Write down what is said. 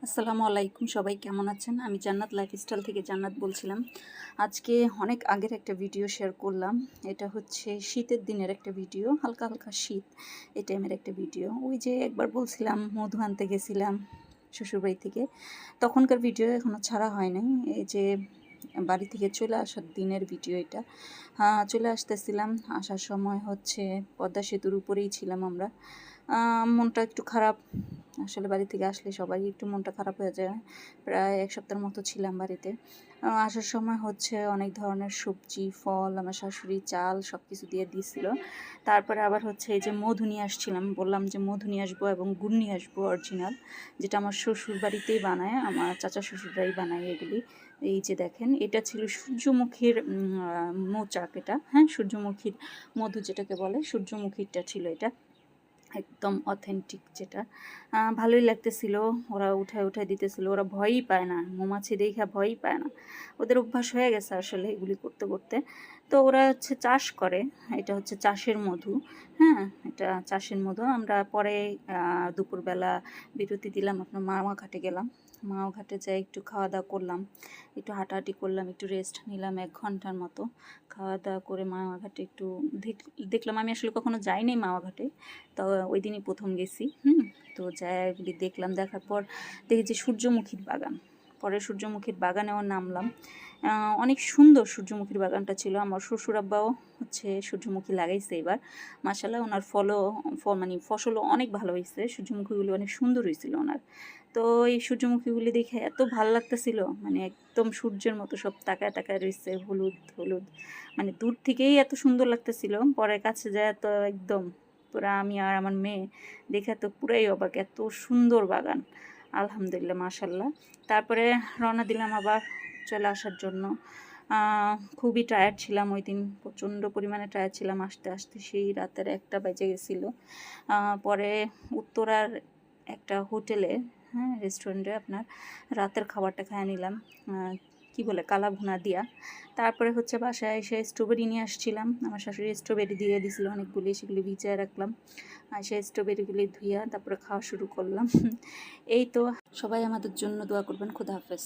আসসালামু আলাইকুম, সবাই কেমন আছেন? আমি জান্নাত লাইফস্টাইল থেকে জান্নাত বলছিলাম। আজকে অনেক আগের একটা ভিডিও শেয়ার করলাম। এটা হচ্ছে শীতের দিনের একটা ভিডিও, হালকা হালকা শীত এই টাইমের একটা ভিডিও। ওই যে একবার বলছিলাম মধু আনতে গেছিলাম শ্বশুরবাড়ি থেকে, তখনকার ভিডিও এখনও ছাড়া হয় নাই। এই যে বাড়ি থেকে চলে আসার দিনের ভিডিও এটা। চলে আসতেছিলাম, আসার সময় হচ্ছে পদ্মা সেতুর উপরেই ছিলাম আমরা। মনটা একটু খারাপ, আসলে বাড়ি থেকে আসলে সবাই একটু মনটা খারাপ হয়ে যায়। প্রায় এক সপ্তাহের মতো ছিলাম বাড়িতে। আসার সময় হচ্ছে অনেক ধরনের সবজি, ফল, আমার শাশুড়ি চাল সব কিছু দিয়ে দিয়েছিল। তারপরে আবার হচ্ছে এই যে মধু নিয়ে আসছিলাম, বললাম যে মধু নিয়ে আসবো এবং গুড় নিয়ে আসবো অরিজিনাল, যেটা আমার শ্বশুর বাড়িতেই বানায়, আমার চাচা শ্বশুররাই বানায় এগুলি। এই যে দেখেন, এটা ছিল সূর্যমুখীর মৌচাক, এটা হ্যাঁ সূর্যমুখীর মধু যেটাকে বলে, সূর্যমুখীরটা ছিল এটা, একদম অথেন্টিক যেটা। ভালোই লাগতেছিল। ওরা উঠায় দিতেছিল, ওরা ভয়ই পায় না, মৌমাছি দেখা ভয়ই পায় না, ওদের অভ্যাস হয়ে গেছে আসলে এগুলি করতে করতে। তো ওরা হচ্ছে চাষ করে, এটা হচ্ছে চাষের মধু। হ্যাঁ, এটা চাষের মধু। আমরা পরে দুপুরবেলা বিরতি দিলাম, আপনার মামা ঘাটে গেলাম। মামা ঘাটে যাই একটু খাওয়া দাওয়া করলাম, একটু হাঁটাহাঁটি করলাম, একটু রেস্ট নিলাম 1 ঘন্টার মতো। খাওয়া দাওয়া করে মামা ঘাটে একটু দেখলাম, আমি আসলে কখনো যাইনি মামা ঘাটে, তো ওই দিনই প্রথম গেছি। তো যাই দেখলাম, দেখার পর দেখি যে সূর্যমুখীর বাগান। পরে সূর্যমুখীর বাগানেও নামলাম। অনেক সুন্দর সূর্যমুখীর বাগানটা ছিল। আমার শ্বশুর আব্বাও হচ্ছে সূর্যমুখী লাগাইছে এবার, মাশাআল্লাহ। ওনার মানে ফসলও অনেক ভালো হয়েছে, সূর্যমুখীগুলি অনেক সুন্দর হয়েছিল ওনার। তো এই সূর্যমুখীগুলি দেখে এত ভালো লাগতেছিল, মানে একদম সূর্যের মতো সব তাকায় তাকায় রয়েছে, হলুদ হলুদ, মানে দূর থেকেই এত সুন্দর লাগতেছিল। পরে কাছে যায় তো একদম পুরা আমি আর আমার মেয়ে দেখে তো পুরাই অবাক, এত সুন্দর বাগান। আলহামদুলিল্লাহ, মাশাল্লাহ। তারপরে রওনা দিলাম আবার চলে আসার জন্য। খুবই টায়ার্ড ছিলাম ওই দিন, প্রচণ্ড পরিমাণে টায়ার্ড ছিলাম। আসতে আসতে সেই রাতের 1টা বেজে গেছিলো। পরে উত্তরার একটা হোটেলে, হ্যাঁ রেস্টুরেন্টে আপনার রাতের খাবারটা খেয়ে নিলাম, কি বলে কালা ভুনা দিয়া। তারপরে হচ্ছে বাসায় এসে স্ট্রবেরি নিয়ে আসছিলাম, আমার শাশুড়ি স্ট্রবেরি দিয়ে দিয়েছিলো অনেকগুলি, সেগুলি ভিজিয়ে রাখলাম। আর সেই স্ট্রবেরিগুলি ধুইয়া তারপরে খাওয়া শুরু করলাম। এই তো, সবাই আমাদের জন্য দোয়া করবেন। খোদা হাফেজ।